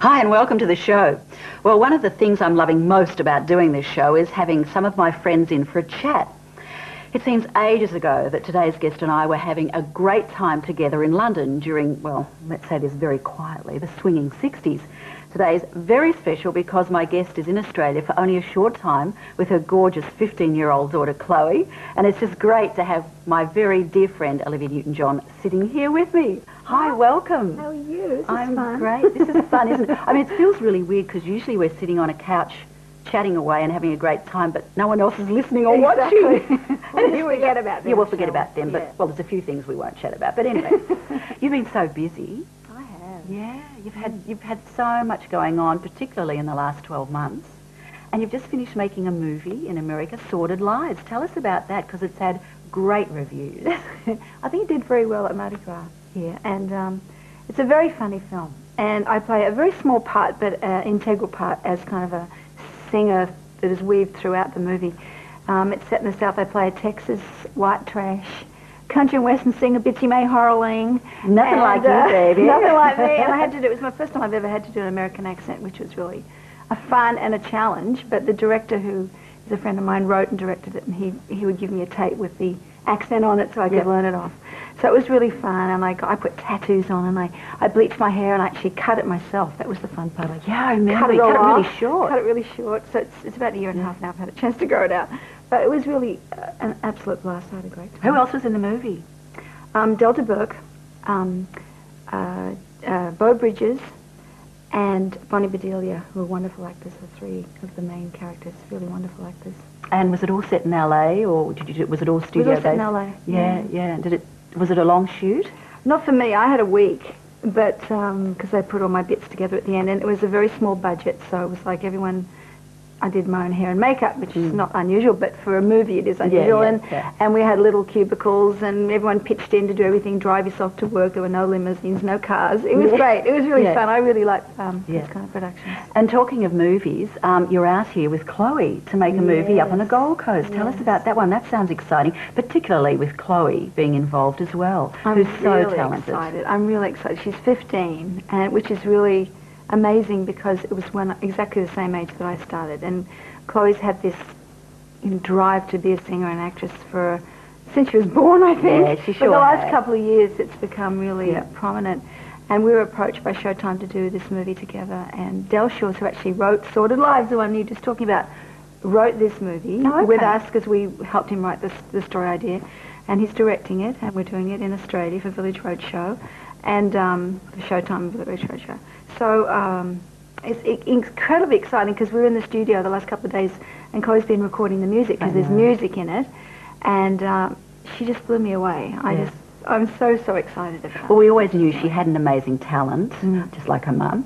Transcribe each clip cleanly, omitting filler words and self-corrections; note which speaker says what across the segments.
Speaker 1: Hi and welcome to the show. Well, one of the things I'm loving most about doing this show is having some of my friends in for a chat. It seems ages ago that today's guest and I were having a great time together in London during, well, let's say this very quietly, the swinging 60s. Today's very special because my guest is in Australia for only a short time with her gorgeous 15-year-old daughter Chloe, and it's just great to have my very dear friend Olivia Newton-John sitting here with me. Hi, welcome.
Speaker 2: How are you? This is
Speaker 1: I'm
Speaker 2: fun.
Speaker 1: great. This is fun, isn't it? I mean, it feels really weird because usually we're sitting on a couch chatting away and having a great time, but no one else is listening or watching.
Speaker 2: And you forget about them.
Speaker 1: Yeah, we'll forget about them, but, well, there's a few things we won't chat about. But anyway, you've been so busy.
Speaker 2: I have.
Speaker 1: Yeah, you've had so much going on, particularly in the last 12 months. And you've just finished making a movie in America, Sordid Lives. Tell us about that, because it's had great reviews.
Speaker 2: I think it did very well at Mardi Gras here, and it's a very funny film. And I play a very small part, but an integral part as kind of a singer that is weaved throughout the movie. It's set in the South. I play a Texas white trash country and western singer, Bitsy May Horling.
Speaker 1: Nothing like you, baby.
Speaker 2: Nothing like me. And I had to do, it was my first time I've ever had to do an American accent, which was really a fun and a challenge. But the director, who is a friend of mine, wrote and directed it, and he would give me a tape with the accent on it so I could learn it off. So it was really fun, and I put tattoos on, and I bleached my hair, and I actually cut it myself. That was the fun part.
Speaker 1: Yeah, I remember.
Speaker 2: Cut it
Speaker 1: really short.
Speaker 2: Cut it really short. So it's about a year and a half now I've had a chance to grow it out. But it was really an absolute blast. I had a great time.
Speaker 1: Who else was in the movie?
Speaker 2: Delta Burke, Beau Bridges, and Bonnie Bedelia, who are wonderful actors, the three of the main characters, really wonderful actors.
Speaker 1: And was it all set in LA, or was it all studio based?
Speaker 2: It was all set in LA.
Speaker 1: Yeah. Was it a long shoot?
Speaker 2: Not for me. I had a week, but because I put all my bits together at the end, and it was a very small budget, so it was like everyone. I did my own hair and makeup, which is not unusual, but for a movie it is unusual. And we had little cubicles, and everyone pitched in to do everything, drive yourself to work. There were no limousines, no cars. It was great. It was really fun. I really like this kind of productions.
Speaker 1: And talking of movies, you're out here with Chloe to make a movie up on the Gold Coast. Tell us about that one. That sounds exciting, particularly with Chloe being involved as well, who's so talented.
Speaker 2: I'm really excited. She's 15, and which is really amazing because it was when exactly the same age that I started, and Chloe's had this drive to be a singer and actress since she was born, I think.
Speaker 1: Yeah, she sure
Speaker 2: For the last
Speaker 1: has.
Speaker 2: couple of years it's become really prominent, and we were approached by Showtime to do this movie together, and Del Shores, who actually wrote Sordid Lives, the one you were just talking about, wrote this movie with us because we helped him write the story idea, and he's directing it, and we're doing it in Australia for Village Roadshow, and Showtime Village Roadshow. So it's incredibly exciting because we were in the studio the last couple of days, and Chloe's been recording the music because there's music in it, and she just blew me away. I'm so excited about it.
Speaker 1: Well, we always knew she had an amazing talent, just like her mum.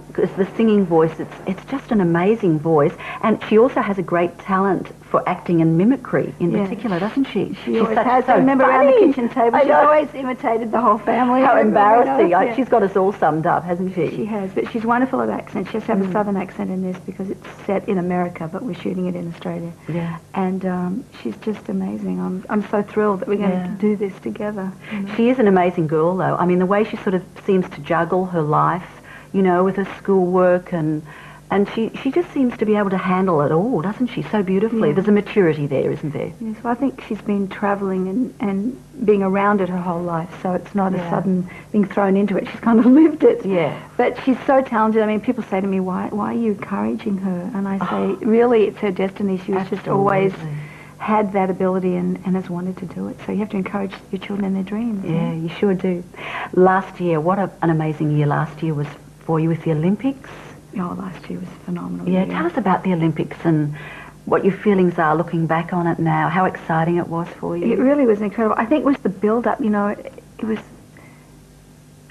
Speaker 1: Because the singing voice, it's just an amazing voice, and she also has a great talent for acting and mimicry in particular, doesn't she?
Speaker 2: She always has. I remember around the kitchen table, she's always imitated the whole family.
Speaker 1: How embarrassing. She's got us all summed up, hasn't she?
Speaker 2: She has, but she's wonderful at accents. She has to have a southern accent in this because it's set in America, but we're shooting it in Australia.
Speaker 1: Yeah.
Speaker 2: And she's just amazing. I'm so thrilled that we're going to do this together.
Speaker 1: She is an amazing girl, though. I mean, the way she sort of seems to juggle her life, with her schoolwork, and she just seems to be able to handle it all, doesn't she, so beautifully?
Speaker 2: Yeah.
Speaker 1: There's a maturity there, isn't there?
Speaker 2: Yes, well, I think she's been travelling and being around it her whole life, so it's not a sudden being thrown into it. She's kind of lived it.
Speaker 1: Yeah.
Speaker 2: But she's so talented. I mean, people say to me, why are you encouraging her? And I say, really, it's her destiny. She was just always had that ability and has wanted to do it. So you have to encourage your children in their dreams.
Speaker 1: Yeah, you sure do. Last year, what an amazing year last year was for you with the Olympics.
Speaker 2: Oh, last year was phenomenal.
Speaker 1: Yeah, tell us about the Olympics and what your feelings are looking back on it now, how exciting it was for you.
Speaker 2: It really was incredible. I think it was the build-up, it was...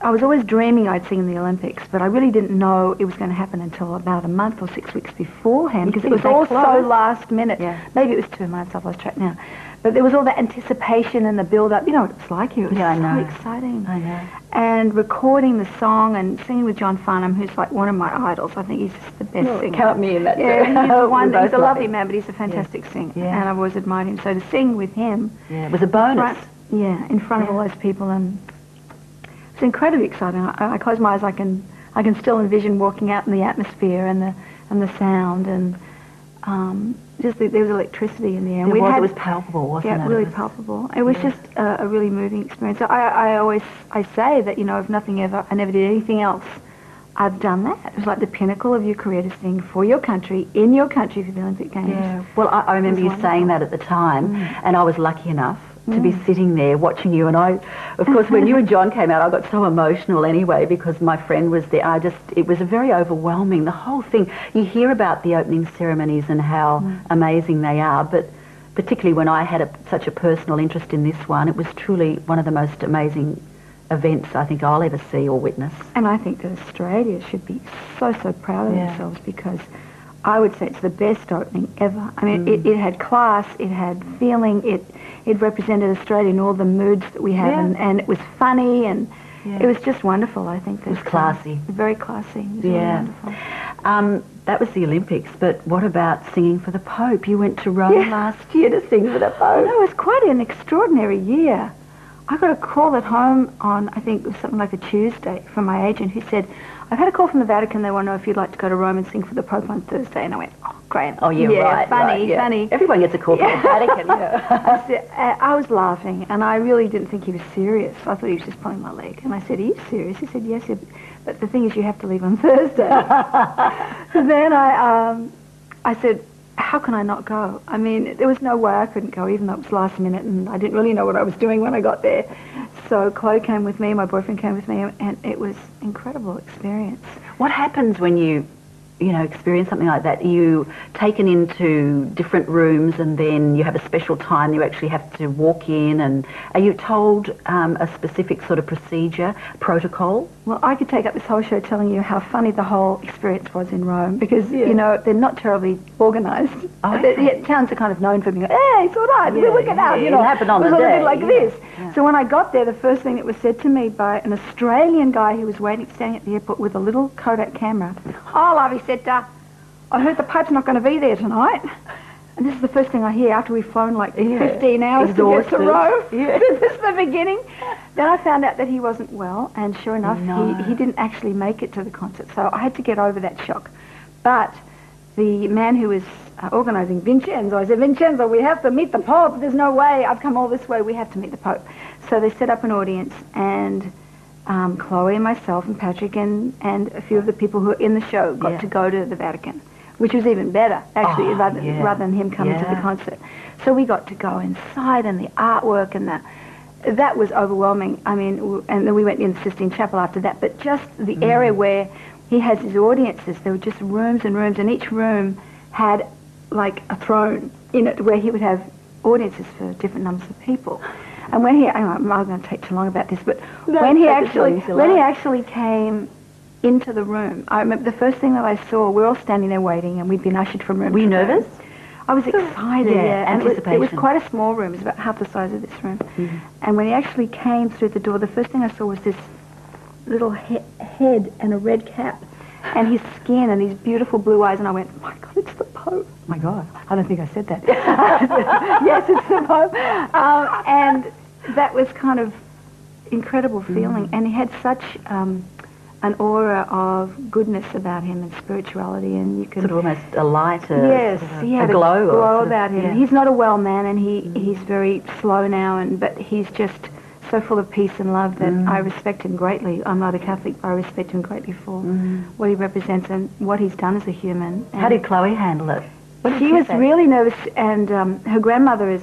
Speaker 2: I was always dreaming I'd sing in the Olympics, but I really didn't know it was going to happen until about a month or 6 weeks beforehand, because it was all so last minute. Yeah. Maybe it was 2 months, I've lost track now. But there was all that anticipation and the build-up. You know what it's like here. It was so exciting.
Speaker 1: I know.
Speaker 2: And recording the song and singing with John Farnham, who's like one of my idols. I think he's just the best singer.
Speaker 1: Count me in that.
Speaker 2: Yeah, he's a lovely man, but he's a fantastic singer. Yeah. And I've always admired him. So to sing with him...
Speaker 1: Yeah, it was a bonus.
Speaker 2: In front of all those people, and it's incredibly exciting. I close my eyes, I can I can still envision walking out in the atmosphere and the sound and there was electricity in the air.
Speaker 1: It was palpable, wasn't it?
Speaker 2: Yeah, really palpable. It was just a really moving experience. So I say that, if nothing ever, I never did anything else, I've done that. It was like the pinnacle of your career to sing for your country, in your country for the Olympic Games.
Speaker 1: Yeah. Well, I remember you saying that at the time, and I was lucky enough to be sitting there watching you. And of course, when you and John came out, I got so emotional anyway because my friend was there. It was very overwhelming, the whole thing. You hear about the opening ceremonies and how amazing they are, but particularly when I had such a personal interest in this one, it was truly one of the most amazing events I think I'll ever see or witness.
Speaker 2: And I think that Australia should be so proud of themselves because I would say it's the best opening ever. I mean, it had class, it had feeling, it represented Australia in all the moods that we have, and it was funny, and it was just wonderful. I think that
Speaker 1: it was classy,
Speaker 2: very classy. It was really wonderful.
Speaker 1: That was the Olympics, but what about singing for the Pope? You went to Rome last year to sing for the Pope.
Speaker 2: No, it was quite an extraordinary year. I got a call at home on, I think it was something like a Tuesday, from my agent who said, I've had a call from the Vatican, they want to know if you'd like to go to Rome and sing for the Pope on Thursday. And I went, oh, great.
Speaker 1: Oh, right.
Speaker 2: Funny.
Speaker 1: Everyone gets a call from the Vatican,
Speaker 2: I was laughing, and I really didn't think he was serious. I thought he was just pulling my leg. And I said, are you serious? He said, yes. But the thing is, you have to leave on Thursday. So then I said, how can I not go? I mean, there was no way I couldn't go, even though it was last minute, and I didn't really know what I was doing when I got there. So Chloe came with me, my boyfriend came with me, and it was an incredible experience.
Speaker 1: What happens when you experience something like that? You taken into different rooms, and then you have a special time. You actually have to walk in, and are you told a specific sort of procedure, protocol?
Speaker 2: Well, I could take up this whole show telling you how funny the whole experience was in Rome because, they're not terribly organised. Towns are kind of known for being, hey, it's all right, we'll work it out.
Speaker 1: It happened on the day.
Speaker 2: It was a little bit like this. Yeah. So when I got there, the first thing that was said to me by an Australian guy who was standing at the airport with a little Kodak camera, oh, love, he said, I heard the Pope's not going to be there tonight. And this is the first thing I hear after we've flown like 15 hours to get to Rome. This is the beginning. Then I found out that he wasn't well, and sure enough, he didn't actually make it to the concert. So I had to get over that shock. But the man who was organising, Vincenzo, I said, Vincenzo, we have to meet the Pope. There's no way. I've come all this way. We have to meet the Pope. So they set up an audience, and Chloe and myself and Patrick and a few of the people who were in the show got to go to the Vatican, which was even better, actually, rather than him coming to the concert. So we got to go inside, and the artwork and that was overwhelming. I mean, and then we went in the Sistine Chapel after that, but just the area where he has his audiences, there were just rooms and rooms, and each room had like a throne in it where he would have audiences for different numbers of people. And when I'm not going to take too long about this, but when he actually came into the room, I remember the first thing that I saw, we're all standing there waiting, and we'd been ushered from room.
Speaker 1: Were you nervous?
Speaker 2: I was excited, and
Speaker 1: anticipation.
Speaker 2: it was quite a small room. It was about half the size of this room. Mm-hmm. And when he actually came through the door, the first thing I saw was this little head and a red cap, and his skin and these beautiful blue eyes, and I went, oh my God, it's the Pope. Oh my God, I don't think I said that. Yes, it's the Pope. And that was kind of incredible feeling, and he had such an aura of goodness about him and spirituality, and you can...
Speaker 1: Sort of almost a light,
Speaker 2: he had
Speaker 1: a glow
Speaker 2: about him. Yeah. He's not a well man, and he's very slow now, but he's just so full of peace and love that I respect him greatly. I'm not a Catholic, but I respect him greatly for what he represents and what he's done as a human. And
Speaker 1: how did Chloe handle it?
Speaker 2: She was really nervous, and her grandmother is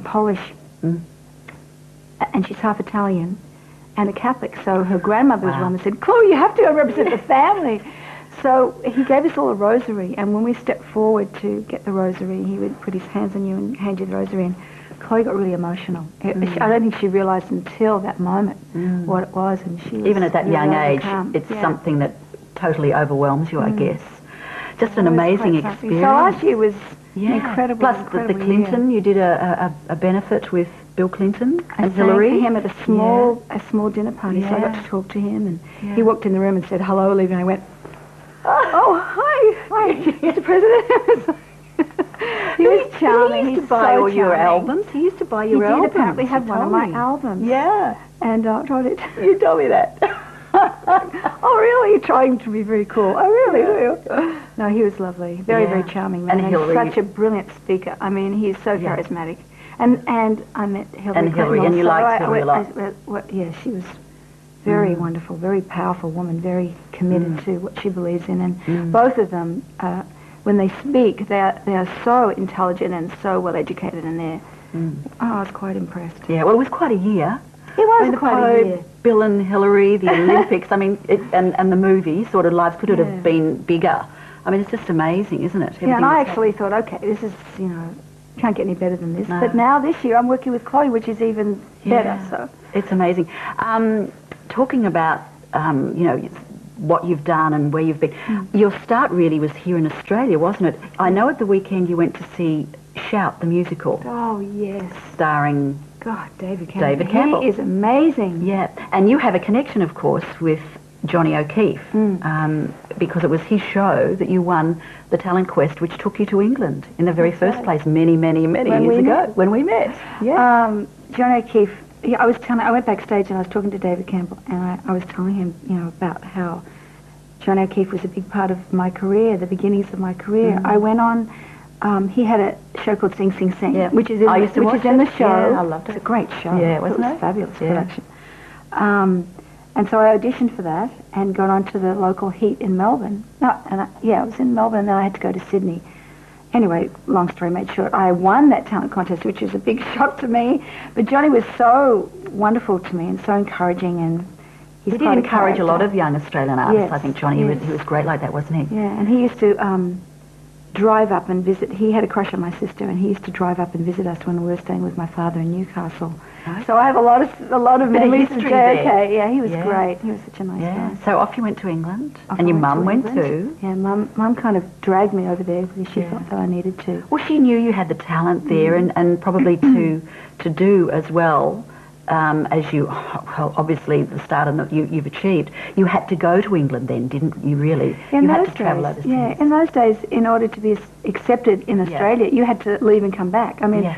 Speaker 2: Polish, and she's half Italian and a Catholic, so her grandmother was one that said, Chloe, you have to go represent the family. So he gave us all a rosary, and when we stepped forward to get the rosary, he would put his hands on you and hand you the rosary, and Chloe got really emotional. I don't think she realised until that moment what it was, and she was
Speaker 1: even at that
Speaker 2: really
Speaker 1: young age,
Speaker 2: overcome.
Speaker 1: it's something that totally overwhelms you, I guess. Just an amazing experience.
Speaker 2: So last year was incredible.
Speaker 1: Plus the Clinton, you did a benefit with Bill Clinton and
Speaker 2: Hillary. I sang for him at a small dinner party, so I got to talk to him, and he walked in the room and said, hello, Olivia, and I went, oh, hi, Mr. President. He was charming.
Speaker 1: He used to buy all your albums. He used to buy your albums.
Speaker 2: He apparently had one of my albums.
Speaker 1: Yeah.
Speaker 2: And I told it.
Speaker 1: You told me that.
Speaker 2: oh, really? Trying to be very cool. Oh, really? No, he was lovely. Very, very charming man. And Hillary. Such a brilliant speaker. I mean, he's so charismatic. And I met Hillary.
Speaker 1: And Hillary, and you liked Hillary a lot.
Speaker 2: Yeah, she was very wonderful, very powerful woman, very committed to what she believes in. And both of them, when they speak, they are so intelligent and so well educated, and they're. I was quite impressed.
Speaker 1: Yeah, well, it was quite a year.
Speaker 2: It was quite a year.
Speaker 1: Bill and Hillary, the Olympics. I mean, and the movie, Sordid Lives, could it have been bigger? I mean, it's just amazing, isn't it?
Speaker 2: Yeah, and I actually thought, okay, this is, can't get any better than this. No. But now this year I'm working with Chloe, which is even better. So
Speaker 1: it's amazing. Talking about, what you've done and where you've been, your start really was here in Australia, wasn't it? I know at the weekend you went to see Shout, the musical.
Speaker 2: Oh, yes.
Speaker 1: Starring...
Speaker 2: God, David Campbell. He is amazing.
Speaker 1: Yeah, and you have a connection, of course, with Johnny O'Keefe, because it was his show that you won the Talent Quest, which took you to England in the very first place many, many, many years ago. When we met. Yeah.
Speaker 2: Johnny O'Keefe, I went backstage and I was talking to David Campbell, and I was telling him, about how Johnny O'Keefe was a big part of my career, the beginnings of my career. I went on... he had a show called Sing Sing Sing, which is in the show.
Speaker 1: Yeah, I loved it.
Speaker 2: It's a great show.
Speaker 1: Yeah, wasn't it?
Speaker 2: It was a fabulous production. And so I auditioned for that and got on to the local heat in Melbourne. I was in Melbourne, and then I had to go to Sydney. Anyway, long story made short, I won that talent contest, which was a big shock to me. But Johnny was so wonderful to me and so encouraging, and
Speaker 1: he did encourage a lot of young Australian artists. I think Johnny, he was great like that, wasn't he?
Speaker 2: Yeah, and he used to drive up and visit. He had a crush on my sister, and he used to drive up and visit us when we were staying with my father in Newcastle. Okay. So I have a lot of memories of JFK. Yeah, he was great. He was such a nice guy.
Speaker 1: So off you went to England, and your mum went too.
Speaker 2: Yeah, mum kind of dragged me over there because she thought that I needed to.
Speaker 1: Well, she knew you had the talent there, and probably to do as well. As you, obviously the start that you've achieved, you had to go to England then, didn't you really?
Speaker 2: In
Speaker 1: you
Speaker 2: those
Speaker 1: had to travel overseas.
Speaker 2: Yeah, in those days, in order to be accepted in Australia, you had to leave and come back. I mean,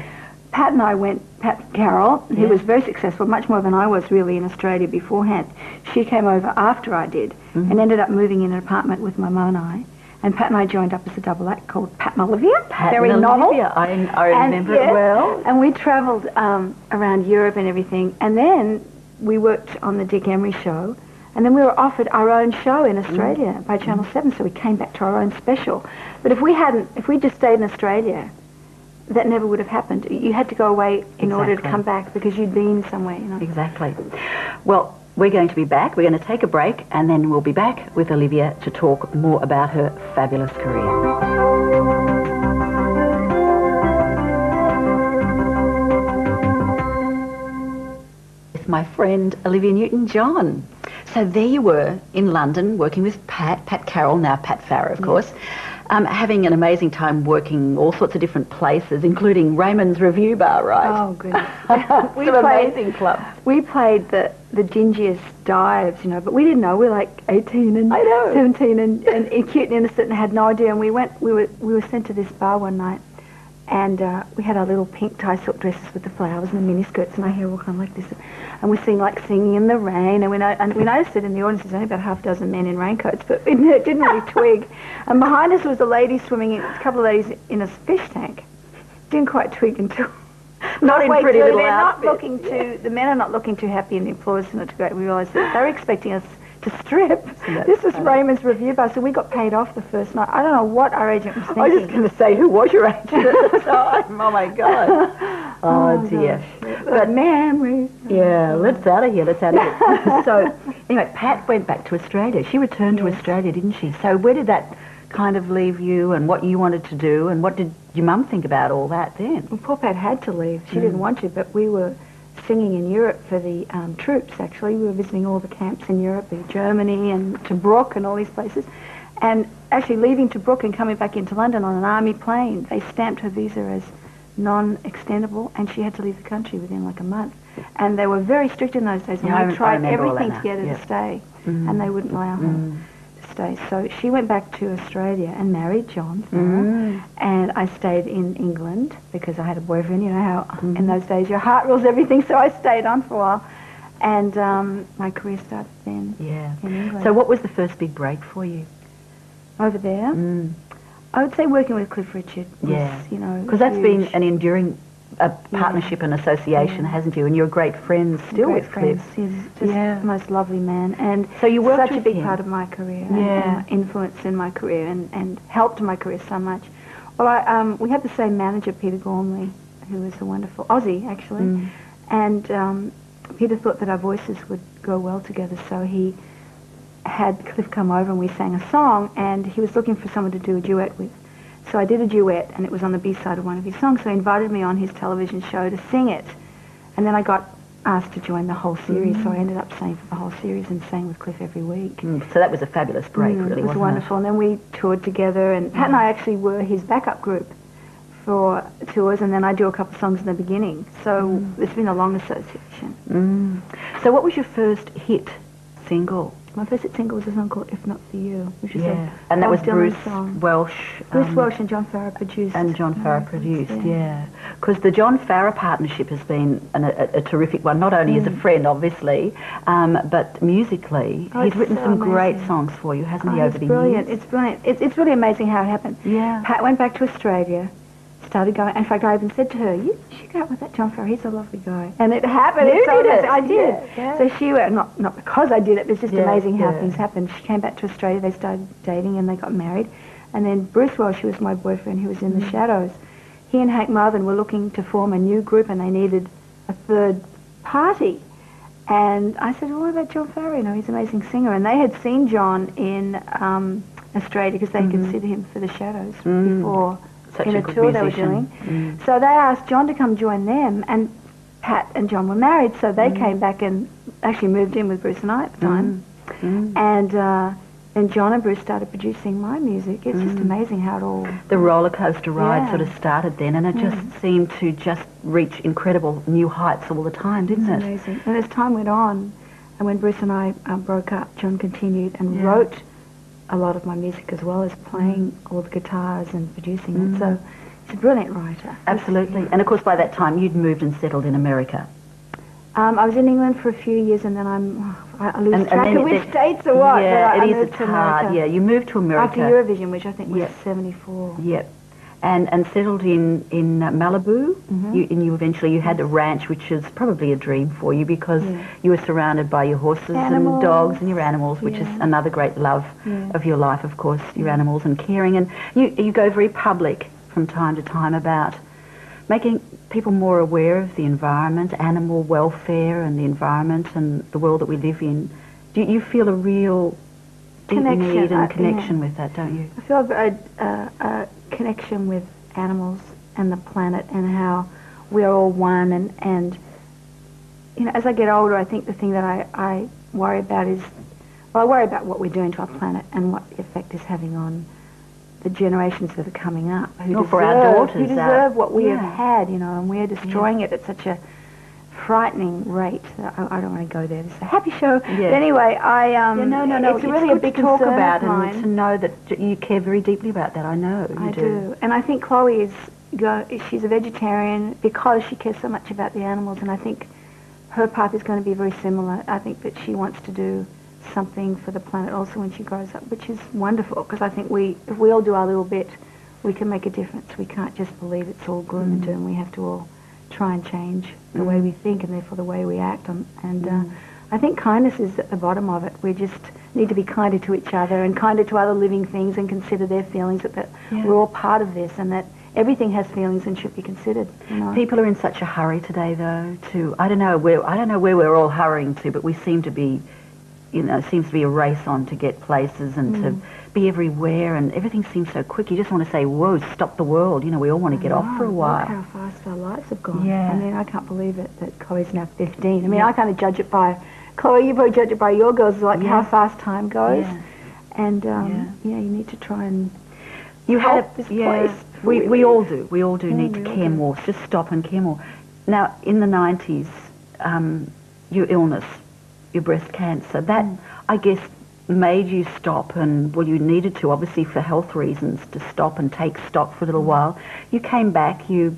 Speaker 2: Pat and I went, Pat Carroll, who was very successful, much more than I was really in Australia beforehand. She came over after I did and ended up moving in an apartment with my mum and I. And Pat and I joined up as a double act called Pat and Olivia. Very novel.
Speaker 1: I remember it well.
Speaker 2: And we travelled around Europe and everything. And then we worked on the Dick Emery show. And then we were offered our own show in Australia by Channel 7. So we came back to our own special. But if we just stayed in Australia, that never would have happened. You had to go away in order to come back because you'd been somewhere.
Speaker 1: Exactly. Well, we're going to be back. We're going to take a break, and then we'll be back with Olivia to talk more about her fabulous career. With my friend Olivia Newton-John. So there you were in London working with Pat Carroll, now Pat Farrer, of course. Having an amazing time working all sorts of different places, including Raymond's Review Bar, right?
Speaker 2: Oh, goodness.
Speaker 1: Some amazing clubs.
Speaker 2: We played the gingiest dives, but we didn't know. We were like 18 and 17 and cute and innocent and had no idea. And we were sent to this bar one night, and we had our little pink tie silk dresses with the flowers and the mini skirts, and our hair all kind of like this. And we singing in the rain, and we noticed that in the audience there's only about half a dozen men in raincoats, but it didn't really twig. And behind us was a lady swimming, a couple of ladies in a fish tank. Didn't quite twig until...
Speaker 1: Not in pretty little outfits.
Speaker 2: The men are not looking too happy, and the applause is not too great. We realised that they were expecting us to strip. This was Raymond's Review Bar, so we got paid off the first night. I don't know what our agent was thinking.
Speaker 1: I was just going to say, who was your agent at the time? Oh, my God. Oh, dear.
Speaker 2: But memories.
Speaker 1: Yeah, let's out of here. So, anyway, Pat went back to Australia. She returned to Australia, didn't she? So where did that kind of leave you, and what you wanted to do, and what did your mum think about all that then?
Speaker 2: Well, poor Pat had to leave. She didn't want to, but we were singing in Europe for the troops, actually. We were visiting all the camps in Europe, in Germany and Tobruk and all these places. And actually leaving Tobruk and coming back into London on an army plane, they stamped her visa as non-extendable, and she had to leave the country within like a month. And they were very strict in those days, and we tried everything to get her to stay, and they wouldn't allow her to stay. So she went back to Australia and married John Farrer, and I stayed in England because I had a boyfriend. You know how in those days your heart rules everything, so I stayed on for a while. And my career started then in England.
Speaker 1: So what was the first big break for you?
Speaker 2: Over there? I would say working with Cliff Richard was, you know,
Speaker 1: because that's been an enduring partnership and association, hasn't you? And you're great friends still with Cliff.
Speaker 2: He's just the most lovely man. And
Speaker 1: so you worked
Speaker 2: such a big part of my career. And influence in my career and helped my career so much. Well, we had the same manager, Peter Gormley, who was a wonderful Aussie, actually. And Peter thought that our voices would go well together, so he had Cliff come over and we sang a song, and he was looking for someone to do a duet with. So I did a duet, and it was on the B-side of one of his songs, so he invited me on his television show to sing it. And then I got asked to join the whole series, so I ended up staying for the whole series and sang with Cliff every week.
Speaker 1: So that was a fabulous break, really, wasn't it?
Speaker 2: It was wonderful. And then we toured together, and Pat and I actually were his backup group for tours, and then I do a couple of songs in the beginning. So it's been a long association.
Speaker 1: So what was your first hit single?
Speaker 2: My first hit single was a song called If Not For You, which is
Speaker 1: and that was Bruce Welch.
Speaker 2: Bruce Welch and John Farrar produced.
Speaker 1: And John Farrar produced, because the John Farrar partnership has been a terrific one, not only as a friend, obviously, but musically. He's written some great songs for you, hasn't he, over the years?
Speaker 2: It's brilliant. It's really amazing how it happened. Pat went back to Australia, started going. In fact, I even said to her, "You should go out with that John Farrar. He's a lovely guy." And it happened. I did. So she went, not because I did it, but it's just amazing how things happened. She came back to Australia. They started dating and they got married. And then Bruce Welch, who was my boyfriend, who was in the Shadows, he and Hank Marvin were looking to form a new group, and they needed a third party. And I said, well, what about John Farrar? You know, he's an amazing singer. And they had seen John in Australia because they considered him for the Shadows before. In a tour they were doing. So they asked John to come join them, and Pat and John were married, so they came back and actually moved in with Bruce and I at the time. And then John and Bruce started producing my music. It's just amazing how it all...
Speaker 1: The roller coaster ride sort of started then, and it just seemed to just reach incredible new heights all the time, didn't it?
Speaker 2: Amazing. And as time went on, and when Bruce and I broke up, John continued and wrote a lot of my music as well as playing all the guitars and producing it. So he's a brilliant writer.
Speaker 1: Absolutely. And of course by that time you'd moved and settled in America.
Speaker 2: I was in England for a few years, and then I lose track of which dates or what.
Speaker 1: Yeah,
Speaker 2: it
Speaker 1: is. It's hard. Yeah, you moved to America.
Speaker 2: After Eurovision, which I think was 74.
Speaker 1: Yep. And settled in Malibu. You eventually had a ranch, which is probably a dream for you because you were surrounded by your horses and dogs and your animals, which is another great love of your life, of course, your animals and caring. And you go very public from time to time about making people more aware of the environment, animal welfare and the environment and the world that we live in. Do you feel a real deep need and connection with that, don't you?
Speaker 2: I feel a connection with animals and the planet and how we're all one. And you know, as I get older, I think the thing that I worry about is, well, I worry about what we're doing to our planet and what the effect is having on the generations that are coming up who deserve what we have had, you know, and we're destroying it at such a frightening rate. I don't want to go there. This is a happy show. But anyway, it's really a big
Speaker 1: talk
Speaker 2: concern
Speaker 1: about
Speaker 2: of mine.
Speaker 1: And to know that you care very deeply about that. I know you do.
Speaker 2: And I think Chloe she's a vegetarian because she cares so much about the animals, and I think her path is going to be very similar. I think that she wants to do something for the planet also when she grows up, which is wonderful, because I think if we all do our little bit, we can make a difference. We can't just believe it's all gloom and doom. We have to all try and change the way we think and therefore the way we act. And I think kindness is at the bottom of it. We just need to be kinder to each other and kinder to other living things and consider their feelings, that we're all part of this and that everything has feelings and should be considered. You know?
Speaker 1: People are in such a hurry today, though, I don't know where we're all hurrying to, but we seem to be, you know, seems to be a race on to get places and to be everywhere, and everything seems so quick. You just want to say, whoa, stop the world. You know, we all want to get off for a while.
Speaker 2: Look how fast our lives have gone. I mean, I can't believe it that Chloe's now 15. I mean, I kind of judge it by, Chloe, you probably judge it by your girls, like how fast time goes. And, you need to try and help this place.
Speaker 1: We all do. We all do need to care more. Just stop and care more. Now, in the 90s, your illness, your breast cancer, that, I guess, made you stop, and, well, you needed to, obviously, for health reasons, to stop and take stock for a little while. You came back, you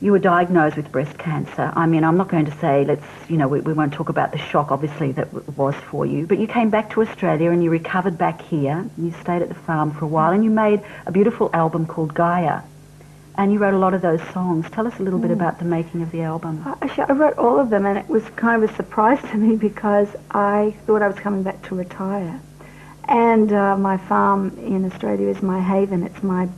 Speaker 1: You were diagnosed with breast cancer. I mean, I'm not going to say, we won't talk about the shock, obviously, that was for you, but you came back to Australia and you recovered back here. You stayed at the farm for a while and you made a beautiful album called Gaia. And you wrote a lot of those songs. Tell us a little bit about the making of the album.
Speaker 2: Actually, I wrote all of them, and it was kind of a surprise to me because I thought I was coming back to retire. And my farm in Australia is my haven. It's my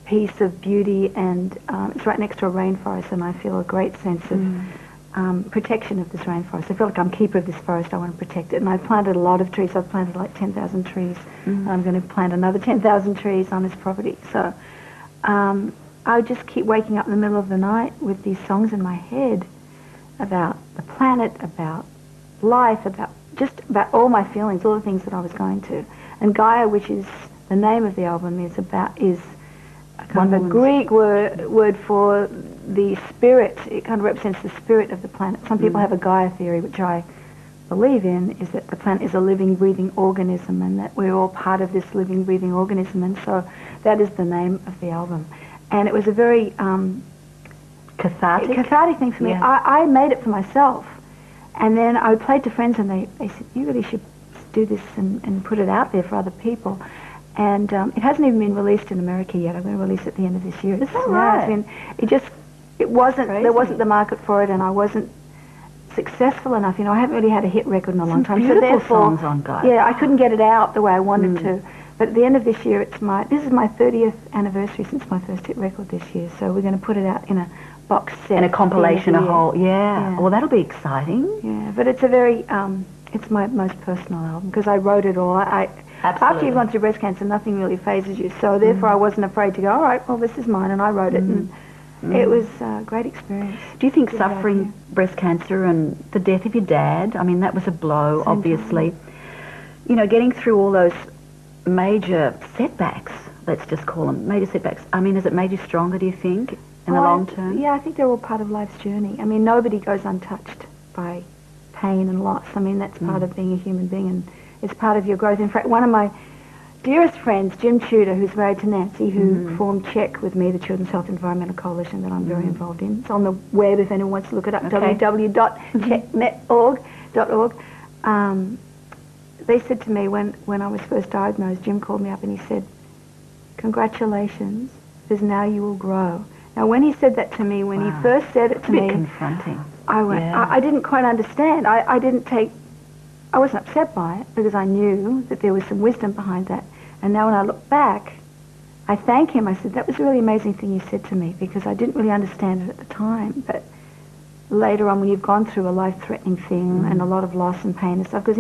Speaker 2: piece of beauty, and it's right next to a rainforest, and I feel a great sense of protection of this rainforest. I feel like I'm keeper of this forest. I want to protect it. And I've planted a lot of trees. I've planted like 10,000 trees. And I'm going to plant another 10,000 trees on this property. So I would just keep waking up in the middle of the night with these songs in my head about the planet, about life, about all my feelings, all the things that I was going to. And Gaia, which is the name of the album, is kind of a Greek word for the spirit. It kind of represents the spirit of the planet. Some people have a Gaia theory, which I believe in, is that the planet is a living, breathing organism, and that we're all part of this living, breathing organism. And so that is the name of the album. And it was a very cathartic thing for me. Yeah. I made it for myself. And then I played to friends, and they said, you really should do this and put it out there for other people. And it hasn't even been released in America yet. I'm going to release it at the end of this year.
Speaker 1: Is that right?
Speaker 2: There wasn't the market for it, and I wasn't successful enough. I haven't really had a hit record in a long time.
Speaker 1: Beautiful so therefore, songs on Gaia.
Speaker 2: Yeah, I couldn't get it out the way I wanted to. But at the end of this year, this is my 30th anniversary since my first hit record this year. So we're going to put it out in a box set.
Speaker 1: In a compilation, yeah. Well, that'll be exciting.
Speaker 2: Yeah, but it's a very, it's my most personal album because I wrote it all. After you've gone through breast cancer, nothing really phases you. So therefore, I wasn't afraid to go, all right, well, this is mine, and I wrote it. And it was a great experience.
Speaker 1: Do you think suffering breast cancer and the death of your dad, I mean, that was a blow, obviously. Getting through all those major setbacks, let's just call them, major setbacks, I mean, has it made you stronger, do you think, in the long term?
Speaker 2: Yeah, I think they're all part of life's journey. I mean, nobody goes untouched by pain and loss. I mean, that's part of being a human being, and it's part of your growth. In fact, one of my dearest friends, Jim Tudor, who's married to Nancy, who formed CHEC with me, the Children's Health Environmental Coalition that I'm very involved in. It's on the web if anyone wants to look it up, www.checnet.org. They said to me when I was first diagnosed, Jim called me up and he said, congratulations, because now you will grow. Now, when he said that to me, when he first said it to me...
Speaker 1: It's a bit confronting.
Speaker 2: I went, I didn't quite understand. I wasn't upset by it because I knew that there was some wisdom behind that. And now when I look back, I thank him. I said, that was a really amazing thing you said to me because I didn't really understand it at the time. But later on, when you've gone through a life-threatening thing and a lot of loss and pain and stuff, because,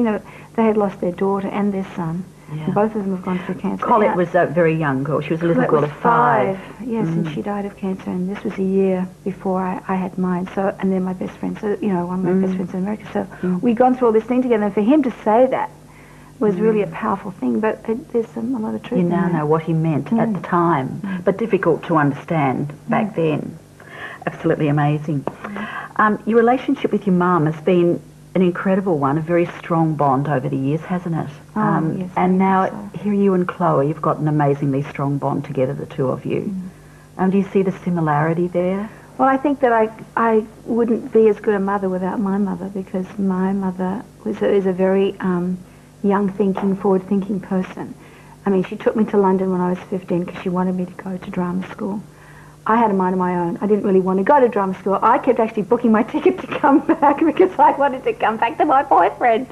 Speaker 2: they had lost their daughter and their son. Yeah. And both of them have gone through cancer.
Speaker 1: Colette was a very young girl. She was a little girl of 5.
Speaker 2: Yes, and she died of cancer, and this was a year before I had mine. So, and they're my best friends. So, one of my best friends in America. So we'd gone through all this thing together, and for him to say that was really a powerful thing. But there's a lot of truth in that.
Speaker 1: You now know what he meant at the time, but difficult to understand back then. Absolutely amazing. Your relationship with your mum has been an incredible one, a very strong bond over the years, hasn't it?
Speaker 2: Yes,
Speaker 1: and now here you and Chloe, you've got an amazingly strong bond together, the two of you. Do you see the similarity there?
Speaker 2: Well, I think that I wouldn't be as good a mother without my mother because my mother is a very young-thinking, forward-thinking person. I mean, she took me to London when I was 15 because she wanted me to go to drama school. I had a mind of my own. I didn't really want to go to drama school. I kept actually booking my ticket to come back because I wanted to come back to my boyfriend.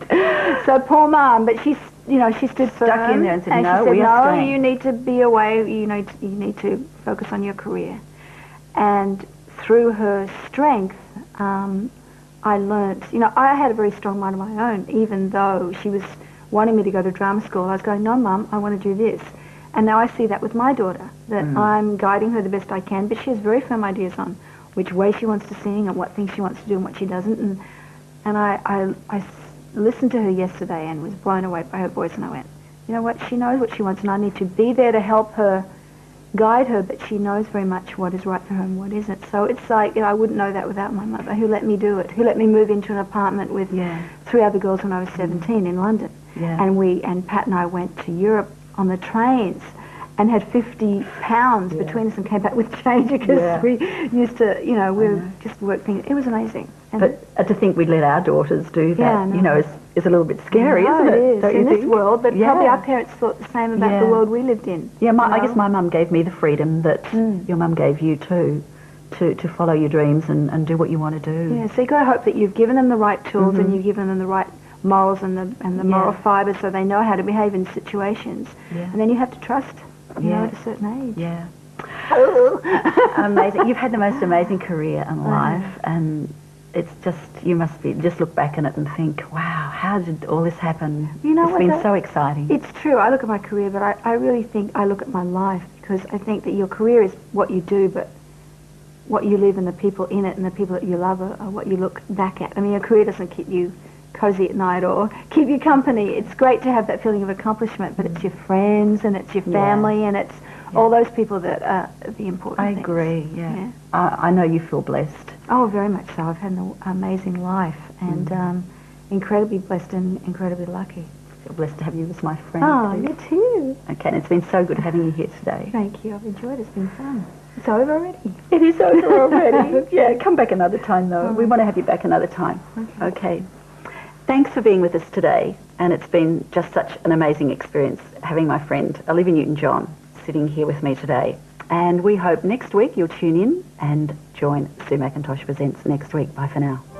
Speaker 2: So poor Mum, but she stood firm.
Speaker 1: Stuck in there and said,
Speaker 2: no, we are staying. You need to be away. You need to focus on your career. And through her strength, I learnt. I had a very strong mind of my own, even though she was wanting me to go to drama school. I was going, no, Mum, I want to do this. And now I see that with my daughter, that I'm guiding her the best I can, but she has very firm ideas on which way she wants to sing and what things she wants to do and what she doesn't. And I listened to her yesterday and was blown away by her voice, and I went, you know what, she knows what she wants, and I need to be there to help her, guide her, but she knows very much what is right for her and what isn't. So it's like, I wouldn't know that without my mother, who let me do it, who let me move into an apartment with 3 other girls when I was 17 in London. And Pat and I went to Europe on the trains, and had £50 between us and came back with change because we used to, you know, we just worked things. It was amazing. And
Speaker 1: but to think we'd let our daughters do that, you know, is a little bit scary, isn't it?
Speaker 2: It is.
Speaker 1: Don't
Speaker 2: in
Speaker 1: you
Speaker 2: this
Speaker 1: think?
Speaker 2: world, but probably our parents thought the same about the world we lived in.
Speaker 1: Yeah, I guess my mum gave me the freedom that your mum gave you too, to follow your dreams and do what you want to do.
Speaker 2: Yeah, so you've got to hope that you've given them the right tools and you've given them the right morals and the moral fibre so they know how to behave in situations. Yeah. And then you have to trust, you know, at a certain age.
Speaker 1: Yeah. Amazing. You've had the most amazing career and life, and it's just, you must be, just look back on it and think, wow, how did all this happen?
Speaker 2: You know,
Speaker 1: it's been so exciting.
Speaker 2: It's true. I look at my career, but I really think I look at my life, because I think that your career is what you do, but what you live and the people in it and the people that you love are what you look back at. I mean, your career doesn't keep you cozy at night or keep you company. It's great to have that feeling of accomplishment, but it's your friends and it's your family and it's all those people that are the important things.
Speaker 1: I agree, I know you feel blessed.
Speaker 2: Oh, very much so. I've had an amazing life and incredibly blessed and incredibly lucky.
Speaker 1: I feel blessed to have you as my friend.
Speaker 2: Oh, you too.
Speaker 1: Okay, and it's been so good having you here today.
Speaker 2: Thank you. I've enjoyed it. It's been fun. It's over already.
Speaker 1: It is over already. Yeah, come back another time though. We want to have you back another time. Okay. Thanks for being with us today, and it's been just such an amazing experience having my friend Olivia Newton-John sitting here with me today. And we hope next week you'll tune in and join Sue McIntosh Presents next week. Bye for now.